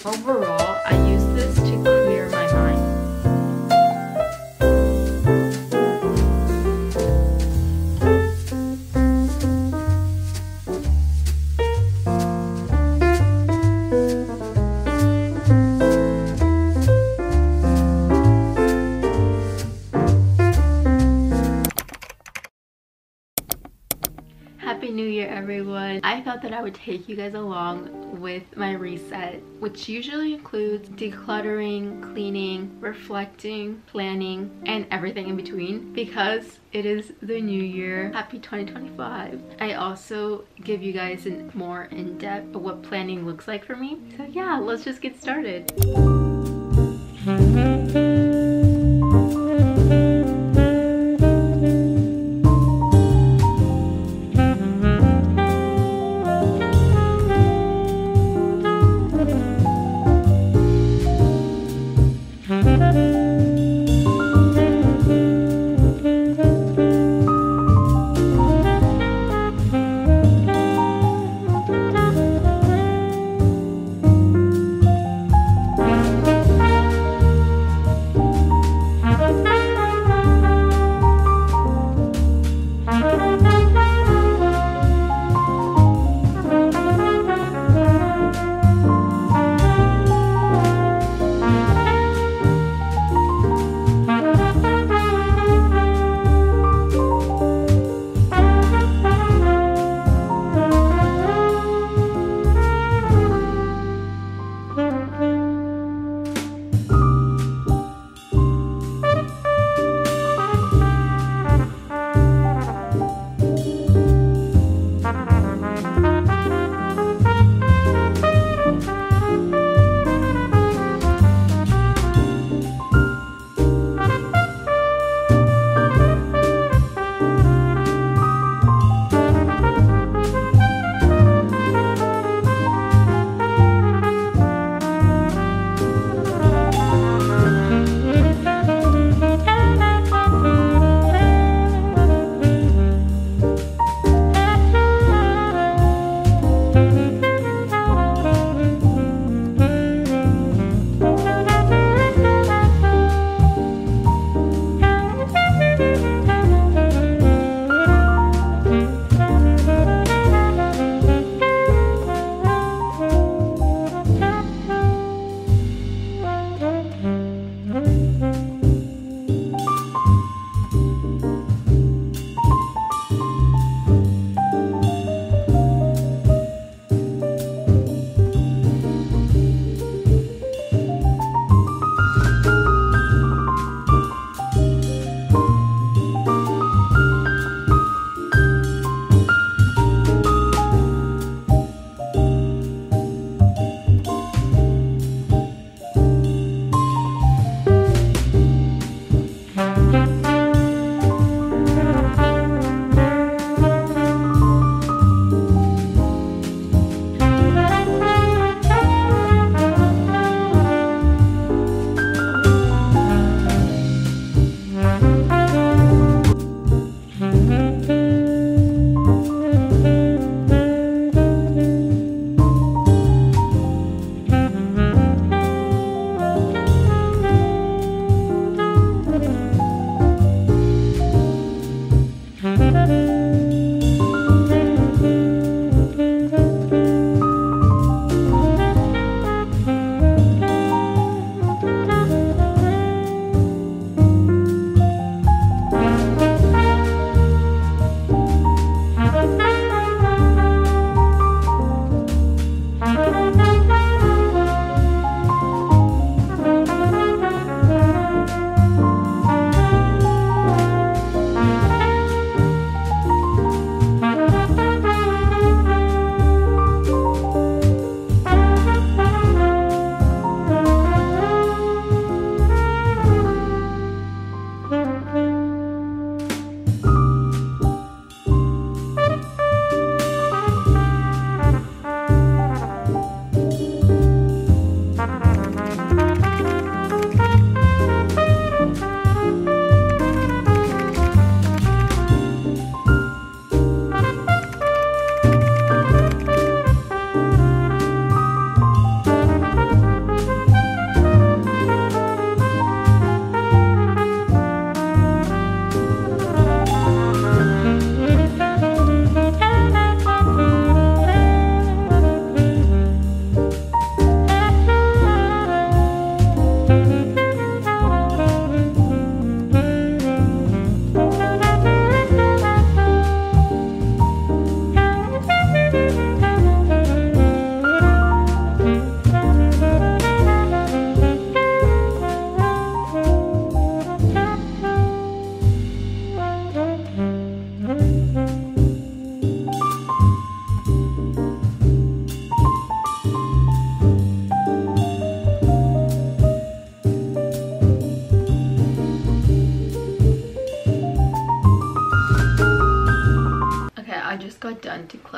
Overall, I use this to clear my mind. Happy New Year, everyone. I thought that I would take you guys along with my reset, which usually includes decluttering, cleaning, reflecting, planning, and everything in between because it is the new year. Happy 2025. I also give you guys a more in-depth of what planning looks like for me. So yeah, let's just get started.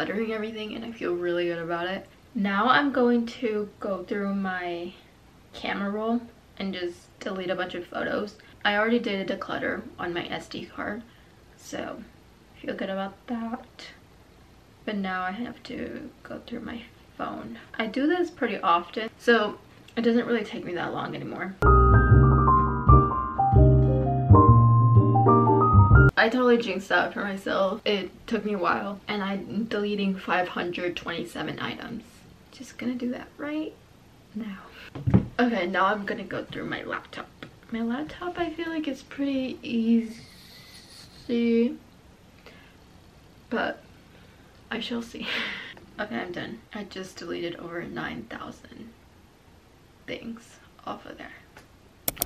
decluttering everything and I feel really good about it. Now I'm going to go through my camera roll and just delete a bunch of photos. I already did a declutter on my SD card, so I feel good about that. But now I have to go through my phone. I do this pretty often, so it doesn't really take me that long anymore. I totally jinxed that for myself. It took me a while and I'm deleting 527 items. Just gonna do that right now. Okay, now I'm gonna go through my laptop. My laptop, I feel like it's pretty easy, but I shall see. Okay, I'm done. I just deleted over 9,000 things off of there.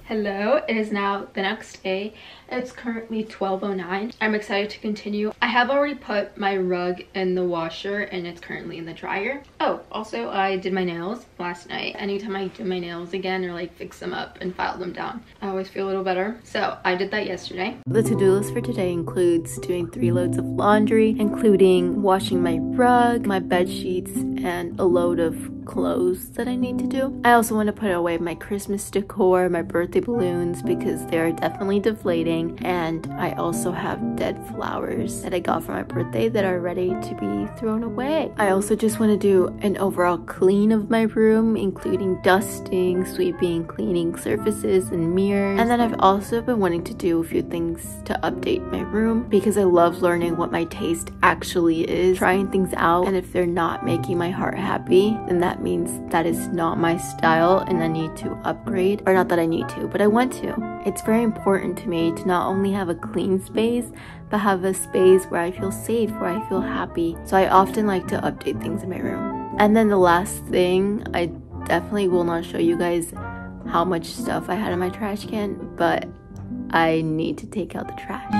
Hello, it is now the next day. It's currently 12:09. I'm excited to continue. I have already put my rug in the washer and it's currently in the dryer. Oh, also I did my nails last night. Anytime I do my nails again or like fix them up and file them down, I always feel a little better. So I did that yesterday. The to-do list for today includes doing 3 loads of laundry, including washing my rug, my bed sheets, and a load of clothes that I need to do. I also want to put away my Christmas decor, my birthday balloons, because they're definitely deflating, and I also have dead flowers that I got for my birthday that are ready to be thrown away. I also just want to do an overall clean of my room, including dusting, sweeping, cleaning surfaces and mirrors. And then I've also been wanting to do a few things to update my room because I love learning what my taste actually is, trying things out, and if they're not making my heart happy, then that means that is not my style and I need to upgrade. Or not that I need to, but I want to. It's very important to me to not only have a clean space, but have a space where I feel safe, where I feel happy. So I often like to update things in my room. And then the last thing, I definitely will not show you guys how much stuff I had in my trash can, but I need to take out the trash.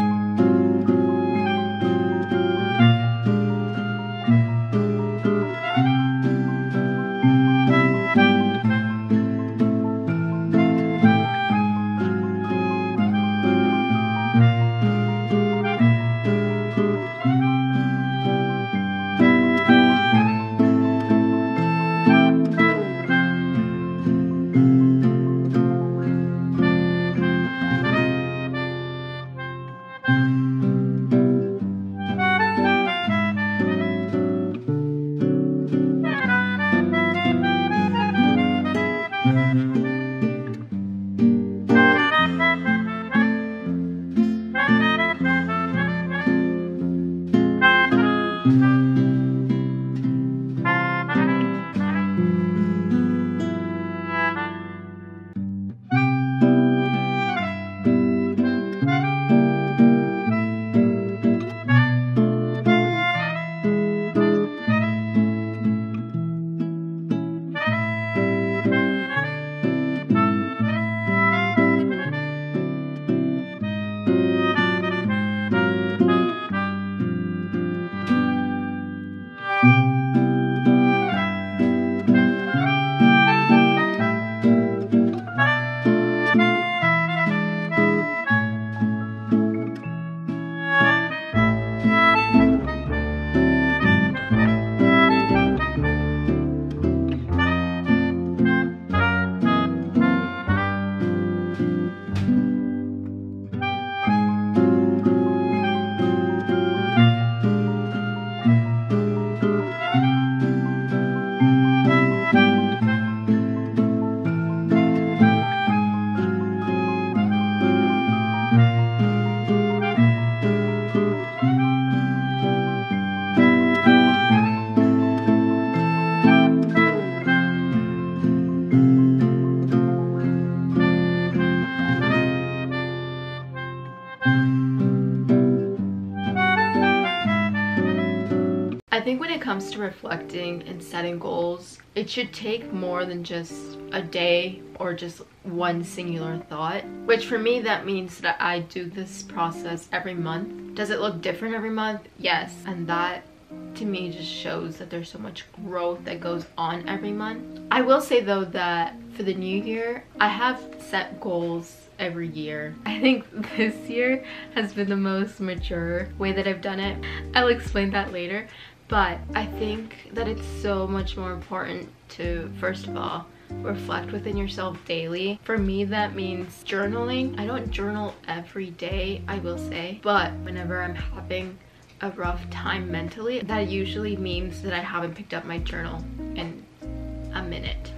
I think when it comes to reflecting and setting goals, it should take more than just a day or just one singular thought, which for me that means that I do this process every month. Does it look different every month? Yes, and that to me just shows that there's so much growth that goes on every month. I will say though that for the new year, I have set goals every year. I think this year has been the most mature way that I've done it. I'll explain that later. But I think that it's so much more important to, first of all, reflect within yourself daily. For me, that means journaling. I don't journal every day, I will say, but whenever I'm having a rough time mentally, that usually means that I haven't picked up my journal in a minute.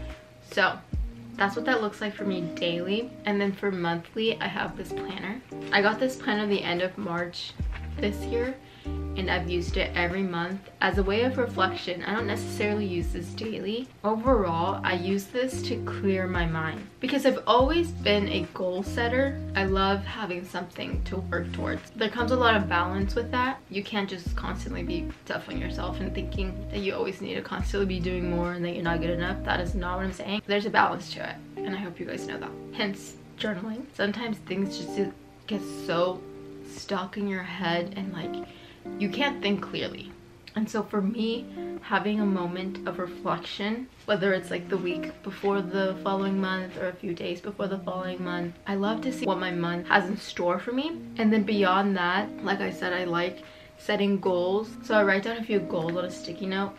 So that's what that looks like for me daily. And then for monthly, I have this planner. I got this planner the end of March this year, and I've used it every month as a way of reflection. I don't necessarily use this daily. Overall, I use this to clear my mind because I've always been a goal setter. I love having something to work towards. There comes a lot of balance with that. You can't just constantly be tough on yourself and thinking that you always need to constantly be doing more and that you're not good enough. That is not what I'm saying. There's a balance to it, and I hope you guys know that. Hence, journaling. Sometimes things just get so stuck in your head and like you can't think clearly. And so for me, having a moment of reflection, whether it's like the week before the following month or a few days before the following month, I love to see what my month has in store for me. And then beyond that, like I said, I like setting goals. So I write down a few goals on a sticky note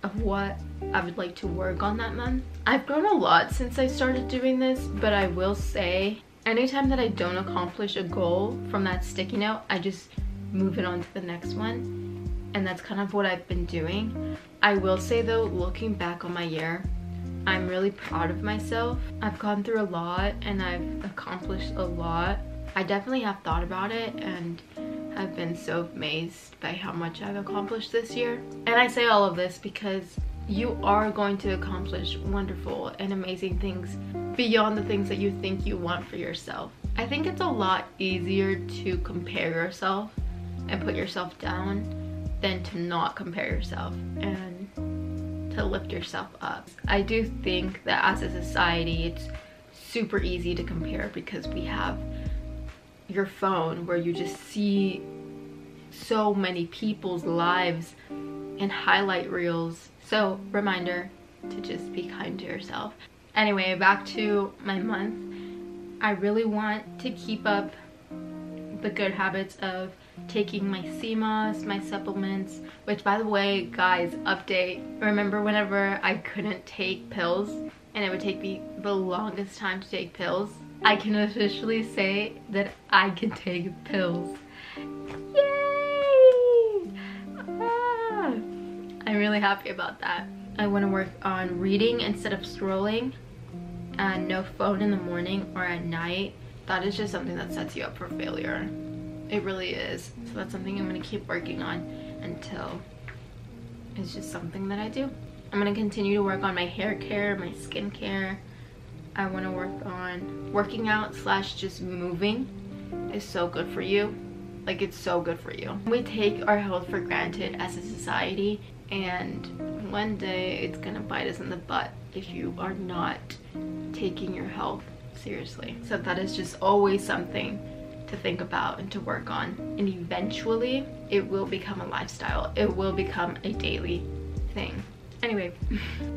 of what I would like to work on that month. I've grown a lot since I started doing this, but I will say anytime that I don't accomplish a goal from that sticky note, I just move it on to the next one. And that's kind of what I've been doing. I will say though, looking back on my year, I'm really proud of myself. I've gone through a lot and I've accomplished a lot. I definitely have thought about it and I've been so amazed by how much I've accomplished this year. And I say all of this because you are going to accomplish wonderful and amazing things beyond the things that you think you want for yourself. I think it's a lot easier to compare yourself and put yourself down than to not compare yourself and to lift yourself up. I do think that as a society, it's super easy to compare because we have your phone where you just see so many people's lives and highlight reels. So reminder to just be kind to yourself. Anyway, back to my month. I really want to keep up the good habits of taking my CMOS, my supplements, which by the way, guys, update. Remember whenever I couldn't take pills and it would take me the longest time to take pills? I can officially say that I can take pills. Yay! Ah, I'm really happy about that. I want to work on reading instead of scrolling, and no phone in the morning or at night. That is just something that sets you up for failure. It really is. So that's something I'm going to keep working on until it's just something that I do. I'm going to continue to work on my hair care, my skin care. I want to work on working out / just moving. Is so good for you. Like, it's so good for you. We take our health for granted as a society, and one day it's gonna bite us in the butt if you are not taking your health seriously. So that is just always something to think about and to work on, and eventually it will become a lifestyle. It will become a daily thing. Anyway,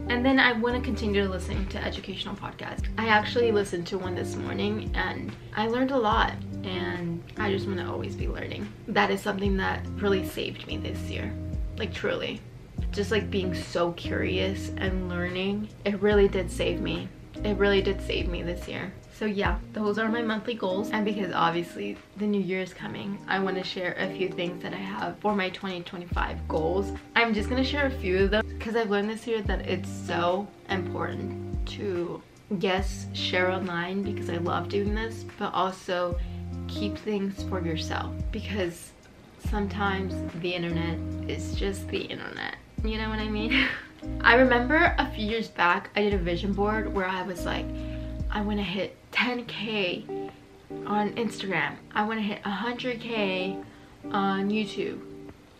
and then I want to continue to listen to educational podcasts. I actually listened to one this morning and I learned a lot, and I just want to always be learning. That is something that really saved me this year. Like, truly. Just like being so curious and learning, it really did save me. It really did save me this year. So yeah, those are my monthly goals. And because obviously the new year is coming, I want to share a few things that I have for my 2025 goals. I'm just going to share a few of them because I've learned this year that it's so important to, yes, share online because I love doing this, but also keep things for yourself, because sometimes the internet is just the internet. You know what I mean? I remember a few years back, I did a vision board where I was like, I want to hit 10K on Instagram. I want to hit 100K on YouTube.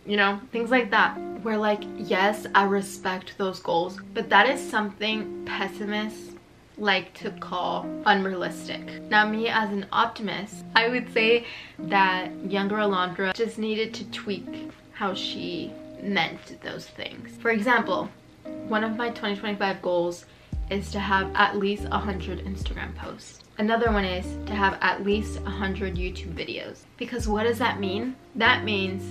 You know, things like that. Where like, yes, I respect those goals, but that is something pessimists like to call unrealistic. Now, me as an optimist, I would say that younger Alondra just needed to tweak how she meant those things. For example, one of my 2025 goals is to have at least 100 Instagram posts. Another one is to have at least 100 YouTube videos. Because what does that mean? That means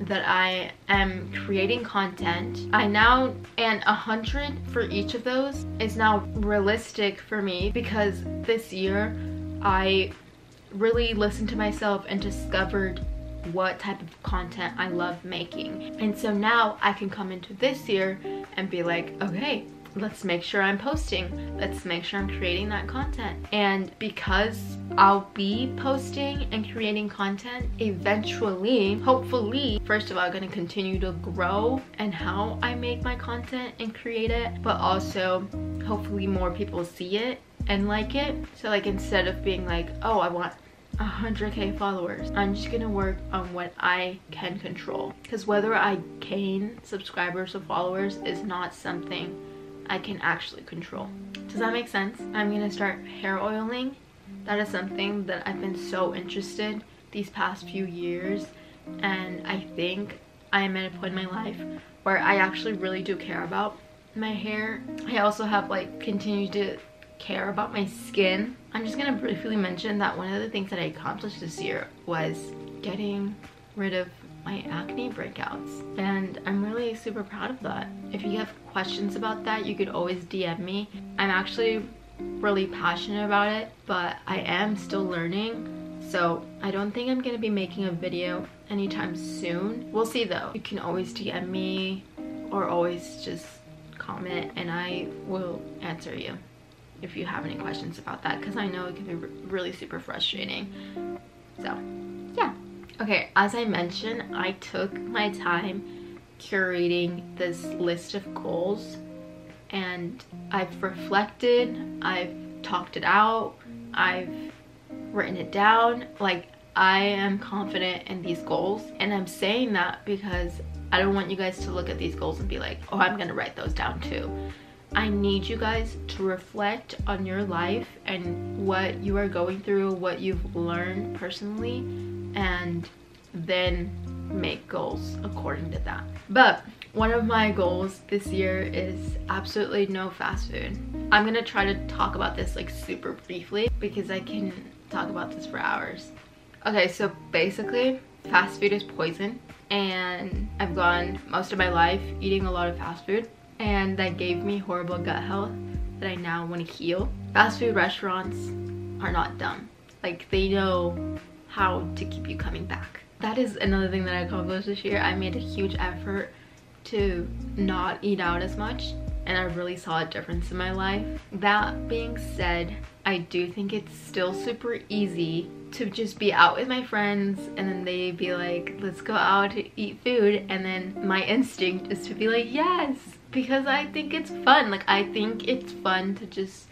that I am creating content. And 100 for each of those is now realistic for me, because this year I really listened to myself and discovered what type of content I love making. And so now I can come into this year and be like, okay, let's make sure I'm posting. Let's make sure I'm creating that content. And because I'll be posting and creating content, eventually, hopefully, first of all, I'm gonna continue to grow and how I make my content and create it, but also hopefully more people see it and like it. So like, instead of being like, oh, I want 100k followers, I'm just gonna work on what I can control, because whether I gain subscribers or followers is not something I can actually control. Does that make sense? I'm gonna start hair oiling. That is something that I've been so interested these past few years, and I think I am at a point in my life where I actually really do care about my hair. I also have like continued to care about my skin. I'm just gonna briefly mention that one of the things that I accomplished this year was getting rid of my acne breakouts, and I'm really super proud of that. If you have questions about that, you could always DM me. I'm actually really passionate about it, but I am still learning, so I don't think I'm gonna be making a video anytime soon. We'll see though. You can always DM me or always just comment and I will answer you if you have any questions about that, because I know it can be really super frustrating. So yeah. Okay, as I mentioned, I took my time curating this list of goals, and I've reflected, I've talked it out, I've written it down. Like, I am confident in these goals, and I'm saying that because I don't want you guys to look at these goals and be like, oh, I'm gonna write those down too. I need you guys to reflect on your life and what you are going through, what you've learned personally, and then make goals according to that. But one of my goals this year is absolutely no fast food. I'm gonna try to talk about this like super briefly because I can talk about this for hours. Okay, so basically fast food is poison, and I've gone most of my life eating a lot of fast food, and that gave me horrible gut health that I now want to heal. Fast food restaurants are not dumb. Like, they know how to keep you coming back. That is another thing that I accomplished this year. I made a huge effort to not eat out as much, and I really saw a difference in my life. That being said, I do think it's still super easy to just be out with my friends and then they be like, let's go out to eat food, and then my instinct is to be like, yes, because I think it's fun. Like, I think it's fun to just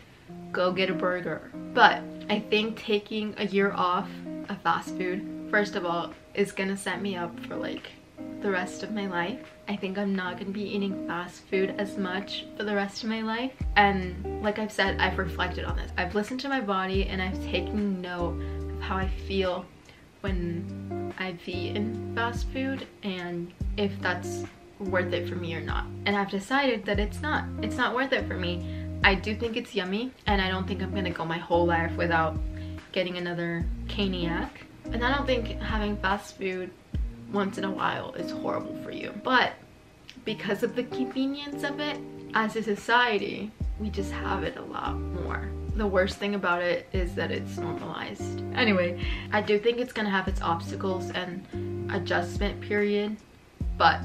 go get a burger. But I think taking a year off of fast food, first of all, is gonna set me up for like the rest of my life. I think I'm not gonna be eating fast food as much for the rest of my life. And like I've said, I've reflected on this. I've listened to my body and I've taken note of how I feel when I've eaten fast food and if that's worth it for me or not. And I've decided that it's not worth it for me. I do think it's yummy, and I don't think I'm gonna go my whole life without getting another caniac. And I don't think having fast food once in a while is horrible for you. But because of the convenience of it, as a society, we just have it a lot more. The worst thing about it is that it's normalized. Anyway, I do think it's gonna have its obstacles and adjustment period, but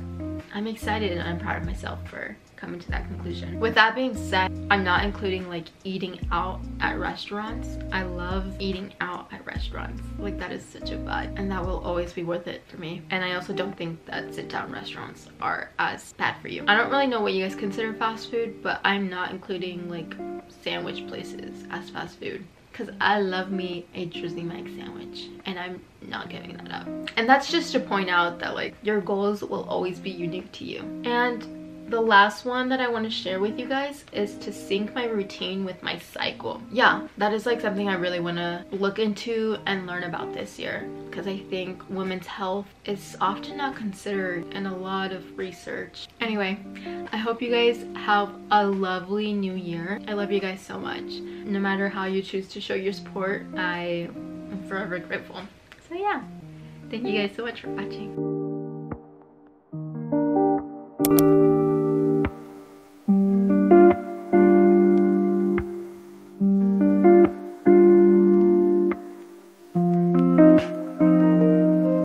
I'm excited and I'm proud of myself for coming to that conclusion. With that being said, I'm not including like eating out at restaurants. I love eating out at restaurants. Like, that is such a vibe, and that will always be worth it for me. And I also don't think that sit-down restaurants are as bad for you. I don't really know what you guys consider fast food, but I'm not including like sandwich places as fast food, because I love me a Jersey Mike sandwich, and I'm not giving that up. And that's just to point out that like your goals will always be unique to you. And the last one that I want to share with you guys is to sync my routine with my cycle. Yeah, that is like something I really want to look into and learn about this year, because I think women's health is often not considered in a lot of research. Anyway, I hope you guys have a lovely new year. I love you guys so much. No matter how you choose to show your support, I am forever grateful. So yeah, thank you guys so much for watching.